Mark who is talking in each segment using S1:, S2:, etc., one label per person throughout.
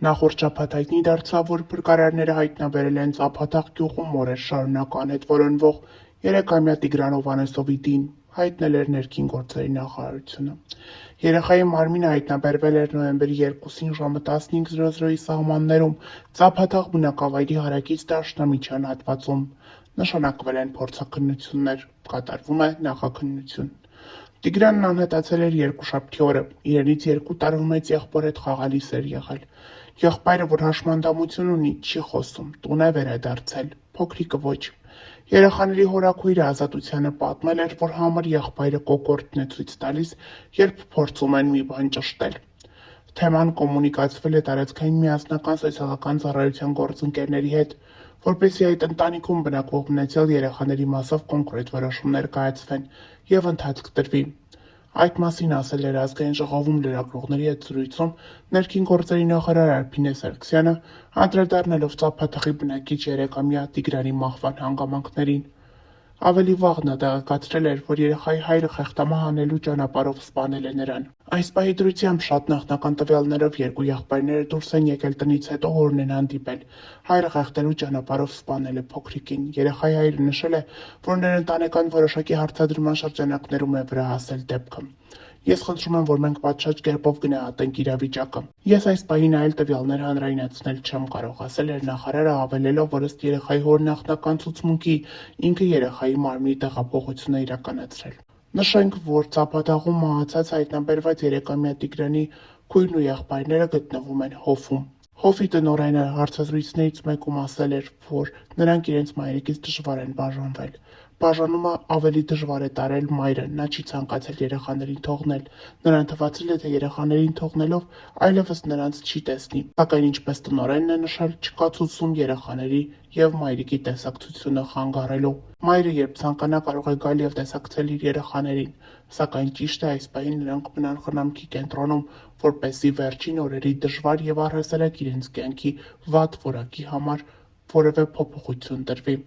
S1: Նախորդ շաբաթ հայտնի դարձավ, որ փրկարարները հայտնաբերել են Ծափաթաղ գյուղում օրեր շարունակ անհետ որոնվող 3-ամյա Տիգրան Հովհաննեսովի դին, հայտնել էր ներքին գործերի նախարարությունը։ Երեխայի մարմինը հայտնաբերվել էր նոյեմբերի 2-ին ժամը 15:00-ի սահմաններում Ծափաթաղ բնակավայրի հարակից դաշնամիջյան հատվածում։ Նշանակվել են փորձաքննություններ, կատարվում է նախաքննություն։ Տիգրանն անհետացել էր երկուշաբթի օրը, իրենից 2 տարվա մեծ եղբոր հետ խաղալիս էր եղել։ Եղբայրը, որ հաշմանդամություն ունի, չի խոսում, տուն է վերադարձել, փոքրիկը ոչ։ Երեխաների հորաքույրը Ազատությանը պատմել էր, որ համր եղբայրը կոկորդն է ցույց տալիս, երբ փորձում են մի բան ճշտել։ Թեման կոմունիկացվել է տարածքային միասնական սոցիալական ծառայության գործընկերների հետ, որպեսզի այդ ընտանիքում բնակվող ունեցյալ երեխաների մասով կոնկրետ որոշումներ կայացվեն և ընթացք տրվի։ Այդ մասին ասել էր Ազգային ժողովում լրագրողների հետ զրույցում ներքին գործերի նախարար Արփինե Սարգսյանը, անդրադառնալով Ծափաթաղի բնակիչ 3-ամյա Տիգրանի մահվան հանգամանքներին։ Ավելի վաղ նա տեղեկացրել էր, որ երեխայի հայրը խեղդամահ անելու ճանապարհով սպանել է նրան։ Այս պահի դրությամբ շատ նախնական տվյալներով 2 եղբայրները դուրս են եկել տնից հետո հորն են հանդիպել։ Հայրը խեղդելու ճանապարհով սպանել է փոքրիկին։ Երեխայի հայրը նշել է, որ նրա ընտանեկան որոշակի հարցադրման շրջանակներում է վրա հասել դեպքը։ Ես խնդրում եմ, որ մենք պատշաճ կերպով գնահատենք իրավիճակը։ Ես այս պահին այլ տվյալներ հանրայնացնել չեմ կարող, ասել էր նախարարը, ավելելով, որ ըստ երեխայի հոր նախնական ցուցմունքի ինքը երեխայի մարմնի տեղափոխություն է իրականացրել։ Նշենք, որ Ծափաթաղում մահացած հայտնաբերված 3-ամյա Տիգրանի քույրն ու եղբայրները գտնվում են Հոֆում։ Հոֆի տնօրենը հարցազրույցներից մեկում ասել էր, որ նրանք իրենց մայրիկից դժվար են բաժանվել։ Բաժանումը ավելի դժվար է տարել մայրը, նա չի ցանկացել երեխաներին թողնել։ Նրան թվացել է, թե երեխաներին թողնելով այլևս նրանց չի տեսնի, սակայն ինչպես տնօրենն է նշել, չկա ցուցում երեխաների և մայրիկի տեսակցությունը խանգարելու։ Մայրը երբ ցանկանա կարող է գալ և տեսակցել իր երեխաներին, սակայն ճիշտ է այս պահին նրանք մնան խնամքի կենտրոնում, որպեսզի վերջին օրերի դժվար և առհասարակ իրենց կյանքի վատ որակի համար որևէ փոփոխություն տրվի։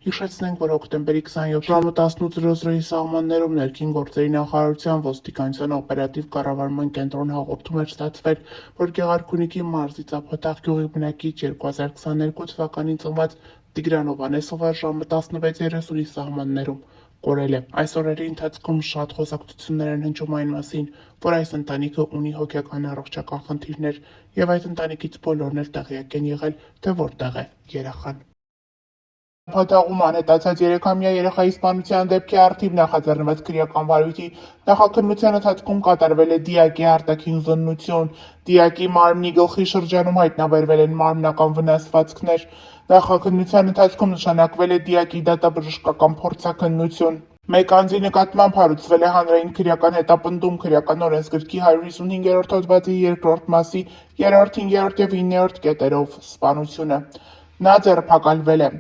S1: Հիշեցնենք, որ հոկտեմբերի 27 ժամը 18:00-ի սահմաններում ներքին գործերի նախարարության ոստիկանության օպերատիվ կառավարման կենտրոն հաղորդում էր ստացվել, որ Գեղարքունիքի մարզի Ծափաթաղ գյուղի բնակիչ 2022 թվականին ծնված Տիգրան Հովհաննեսովը ժամը 16:30-ի սահմաններում կորել է։ Այս օրերի ընթացքում շատ խոսակցություններ են հնչում այն մասին, որ այս ընտանիքը ունի հոգեկան առողջական խնդիրներ, և այդ ընտանիքից բոլորն էլ տեղյակ են եղել, թե որտեղ է երեխան։ Ծափաթաղում անհետացած 3-ամյա երեխայի սպանության դեպքի առթիվ նախաձեռնված քրեական վարույթի նախաքննության ընթացքում կատարվել է դիակի արտաքին զննություն։ Դիակի մարմնի գլխի շրջանում հայտնաբերվել են մարմնական վնասվածքներ։ Նախաքննության ընթացքում նշանակվել է դիակի դատաբժշկական փորձաքննություն։ Մեկ անձի նկատմամբ հարուցվել է հանրային քրեական հետապնդում քրեական օրենսգրքի 155-րդ հոդվածի 2-րդ մասի 3-րդ, 5-րդ և 9-րդ կետերով սպանությունը։ Նա ձերբակալվել է։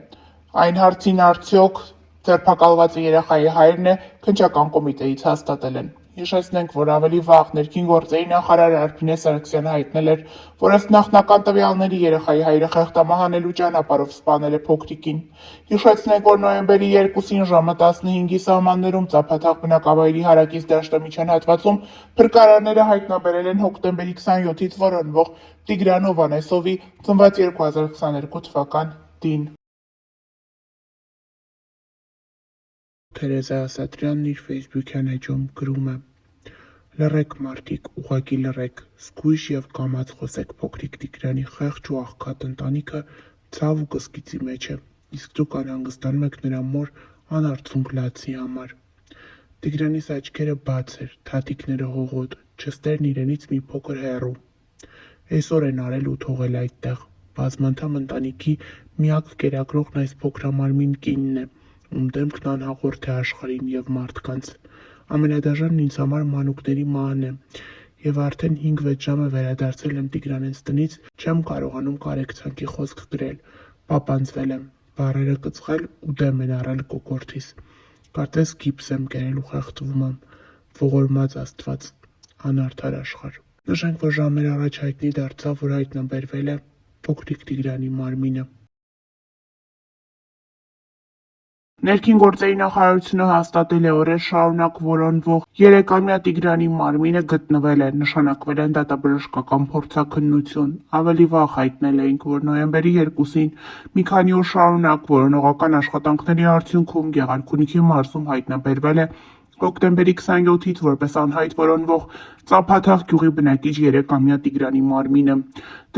S1: Այն հարցին արդյոք ձերբակալվածը երեխայի հայրն է, քննչական կոմիտեից հաստատել են։ Հիշեցնենք, որ ավելի վաղ ներքին գործերի նախարար Արփինե Սարգսյանը հայտնել էր, որ ըստ նախնական տվյալների երեխայի հայրը խեղդամահ անելու ճանապարհով սպանել է փոքրիկին։ Հիշեցնենք, որ նոյեմբերի 2-ին ժամը 15-ի սահմաններում Ծափաթաղ բնակավայրի հարակից դաշնամիջյան հատվածում փրկարարները հայտնաբերել են հոկտեմբերի 27-ից որոնվող Տիգրան Հովհաննեսովի ծնված 2022 թվական դին։ Թերեզա Ասատրյանն իր ֆեյսբուքյան էջում գրում է. «Լռեք մարդիկ, ուղղակի լռեք, զգույշ և կամաց խոսեք, փոքրիկ Տիգրանի խեղճ ու աղքատ ընտանիքը ցավ ու կսկիծի մեջ է, իսկ դուք անհանգստանում եք նրա մոր անարցունք լացի համար»։ Տիգրանիս աչքերը բաց էր, թաթիկները հողոտ, ջստերն իրենից մի փոքր հեռու։ Այսօր են արել ու թողել այդտեղ։ Բազմանդամ ընտանիքի միակ կերակրողն այս փոքրամարմին կինն է, ում դեմքն անհաղորդ է աշխարհին և մարդկանց։ Ամենադաժանն ինձ համար մանուկների մահն է, և արդեն 5-6 ժամ է վերադարձել եմ Տիգրանենց տնից, չեմ կարողանում կարեկցանքի խոսք գրել, պապանձվել եմ, բառերը կծղել ու դեմ են առել կոկորդիս։ Կարծես գիպս եմ կերել ու խեղդվում եմ, ողորմած Աստված, անարդար աշխարհ։ Նշենք, որ ժամեր առաջ հայտնի դարձավ, որ հայտնաբերվել է փոքրիկ Տիգրանի մարմինը։ Ներքին գործերի նախարարությունը հաստատել է օրեր շարունակ որոնվող 3-ամյա Տիգրանի մարմինը գտնվել է, նշանակվել են դատաբժշկական փորձաքննություն։ Ավելի վաղ հայտնել էինք, որ նոյեմբերի 2-ին մի քանի օր շարունակ որոնողական աշխատանքների արդյունքում Գեղարքունիքի մարզում հայտնաբերվել է հոկտեմբերի 27-ից որպես անհայտ որոնվող Ծափաթաղ գյուղի բնակիչ 3-ամյա Տիգրանի մարմինը։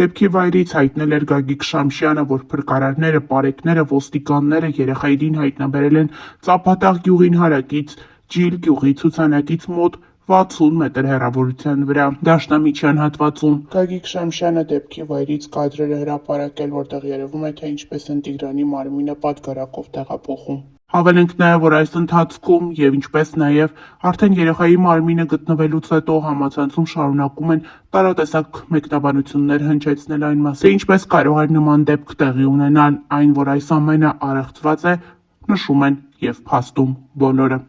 S1: Դեպքի վայրից հայտնել էր Գագիկ Շամշյանը, որ փրկարարները, պարեկները, ոստիկանները երեխային հայտնաբերել են Ծափաթաղ գյուղին հարակից Ջիլ գյուղի ցուցանակից մոտ 60 մետր հեռավորության վրա դաշնամիջյան հատվածում։ Գագիկ Շամշյանը դեպքի վայրից կադրեր է հրապարակել, որտեղ երևում է, թե ինչպես են Տիգրանի մարմինը պատգարակով տեղափոխում։ Հավելենք նաև, որ այս ընթացքում և ինչպես նաև արդեն երեխայի մարմինը գտնվելուց հետո համացանցում շարունակում են տարատեսակ մեկնաբանություններ հնչեցնել այն մասին, թե ինչպես կարող էր նման դեպք տեղի ունենալ, այն, որ այս ամենը առեղծված է, նշում են և փաստում բոլորը։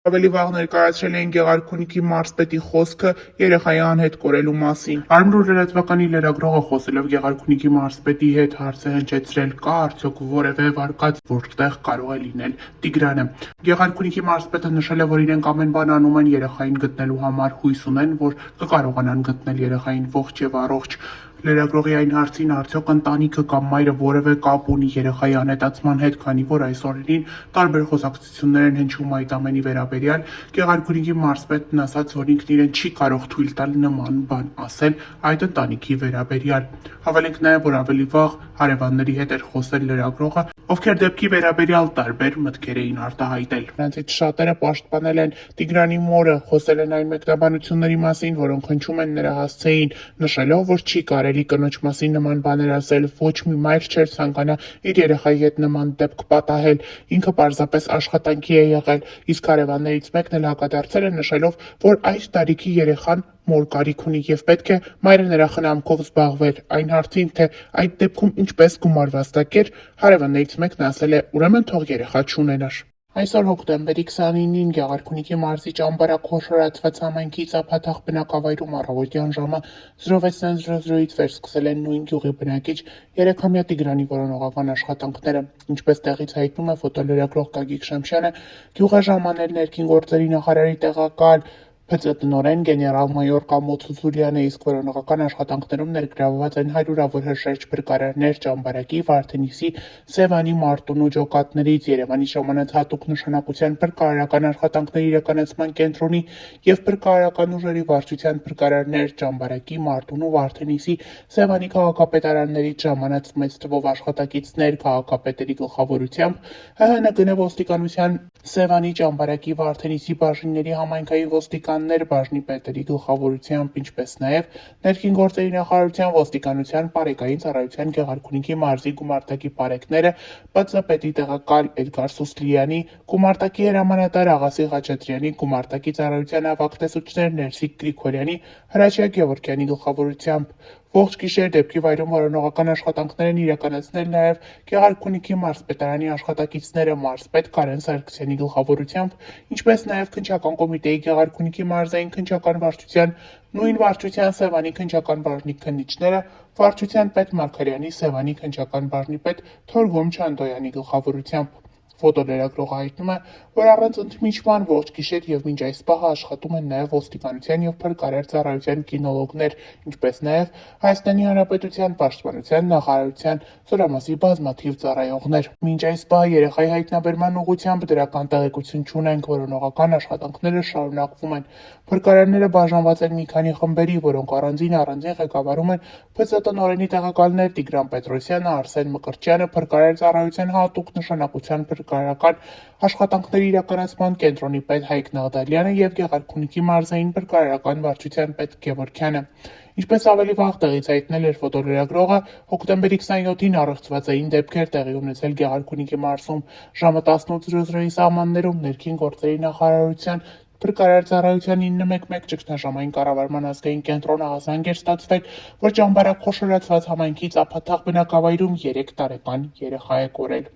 S1: Ավելի վաղ ներկայացրել էին Գեղարքունիքի մարզպետի խոսքը երեխայի անհետ կորելու մասին։ Արմրուր լրատվականի լրագրողը խոսելով Գեղարքունիքի մարզպետի հետ հարց է հնչեցրել՝ կա արդյոք որևէ վարկած, որտեղ կարող է լինել Տիգրանը։ Գեղարքունիքի մարզպետը նշել է, որ իրենք ամեն բան անում են երեխային գտնելու համար, հույս ունեն, որ կկարողանան գտնել երեխային ողջ և առողջ։ Լրագրողի այն հարցին, արդյոք ընտանիքը կամ մայրը որևէ կապ ունի երեխայի անհետացման հետ, քանի որ այս օրերին տարբեր խոսակցություններ են հնչում այդ ամենի վերաբերյալ, Գեղարքունիքի մարզպետն ասաց, որ ինքն իրեն չի կարող թույլ տալ նման բան ասել այդ ընտանիքի վերաբերյալ։ Հավելենք նաև, որ ավելի վաղ հարևանների հետ էր խոսել լրագրողը, ովքեր դեպքի վերաբերյալ տարբեր մտքեր էին արտահայտել։ Նրանցից շատերը պաշտպանել են Տիգրանի մորը, խոսել են այն մեկնաբանությունների մասին, որոնք հնչում են նրա հասցեին, նշելով, որ չի կարելի կնոջ մասին նման բաներ ասել, ոչ մի մայր չէր ցանկանա իր երեխայի հետ նման դեպք պատահել, ինքը պարզապես աշխատանքի է եղել, իսկ հարևաններից մեկն էլ հակադարձել է, նշելով, որ այս տարիքի երեխան մոր կարիք ունի և պետք է մայրը նրա խնամքով զբաղվեր։ Այն հարցին, թե այդ դեպքում ինչպես գումար վաստակեր, հարևաններից մեկն ասել է՝ ուրեմն թող երեխա չունենար։ Այսօր հոկտեմբերի 29-ին Գեղարքունիքի մարզի ճամբարակ խոշորացված համայնքի Ծափաթաղ բնակավայրում առավոտյան ժամը 06:00-ից վերսկսել են նույն գյուղի բնակիչ 3-ամյա Տիգրանի որոնողական աշխատանքները։ Ինչպես տեղից հայտնում է ֆոտոլրագրող Գագիկ Շամշյանը, գյուղ է ժամանել ներքին գործերի նախարարի տեղակալ ՓԾՏ-տնօրեն գեներալ-մայոր Կամո Ցուցուլյանը, իսկ որոնողական աշխատանքներում ներգրավված են հարյուրավոր հրշեջ փրկարարներ ճամբարակի, Վարդենիսի, Սևանի, Մարտունու ջոկատներից, Երևանի ժամանած հատուկ նշանակության փրկարարական աշխատանքների իրականացման կենտրոնի և փրկարարական ուժերի վարչության փրկարարներ ճամբարակի, Մարտունու, Վարդենիսի, Սևանի քաղաքապետարաններից ժամանած մեծ թվով աշխատակիցներ քաղաքապետերի գլխավորությամբ, ՀՀՆԳՆ ոստիկանության Սևանի, ճամբարակի, Վարդենիսի բաժինների համայնքային ոստիկաններ բաժնի պետերի գլխավորությամբ, ինչպես նաև ներքին գործերի նախարարության ոստիկանության պարեկային ծառայության Գեղարքունիքի մարզի գումարտակի պարեկները, ՊԾ պետի տեղակալ Էդգար Սուսլյանի, գումարտակի հրամանատար Աղասի Խաչատրյանի, գումարտակի ծառայության ավագ տեսուչներ Ներսիկ Գրիգորյանի, Հրաչյա Գևորգյանի գլխավորությամբ։ Ողջ գիշեր դեպքի վայրում որոնողական աշխատանքներ են իրականացնել նաև Գեղարքունիքի մարզպետարանի աշխատակիցները մարզպետ Կարեն Սարգսյանի գլխավորությամբ, ինչպես նաև քննչական կոմիտեի Գեղարքունիքի մարզային քննչական վարչության, նույն վարչության Սևանի քննչական բաժնի քննիչները, վարչության պետ Մարգարյանի, Սևանի քննչական բաժնի պետ Թորգոմ Չանդոյանի գլխավորությամբ։ Ֆոտոլրագրողը հայտնում է, որ առանց ընդմիջման ողջ գիշեր և մինչ այս պահը աշխատում են նաև ոստիկանության և փրկարար ծառայության կինոլոգներ, ինչպես նաև Հայաստանի Հանրապետության Պաշտպանության նախարարության զորամասի բազմաթիվ ծառայողներ։ Մինչ այս պահը երեխայի հայտնաբերման ուղղությամբ դրական տեղեկություն չունենք, որոնողական աշխատանքները շարունակվում են։ Փրկարարները բաժանված են մի քանի խմբերի, որոնք առանձին ղեկավարում են ՓԾՏ-տնօրենի տեղակալներ Տիգրան Պետրոսյանը, Արսեն Մկրտչյանը, փրկարար ծառայության հատուկ նշանակության փրկարարական աշխատանքների իրականացման կենտրոնի պետ Հայկ Նաղդալյանը և Գեղարքունիքի մարզային փրկարարական վարչության պետ Գևորգյանը։ Ինչպես ավելի վաղ տեղից հայտնել էր ֆոտոլրագրողը, հոկտեմբերի 27-ին առեղծվածային դեպքեր տեղի ունեցել Գեղարքունիքի մարզում ժամը 18:00-ի սահմաններում ներքին գործերի նախարարության փրկարար ծառայության 911 ճգնաժամային կառավարման ազգային կենտրոնը ահազանգ էր ստացվել, որ ճամբարակ խոշորացված համայնքի Ծափաթաղ բնակավայրում 3 տարեկան երեխա է կորել։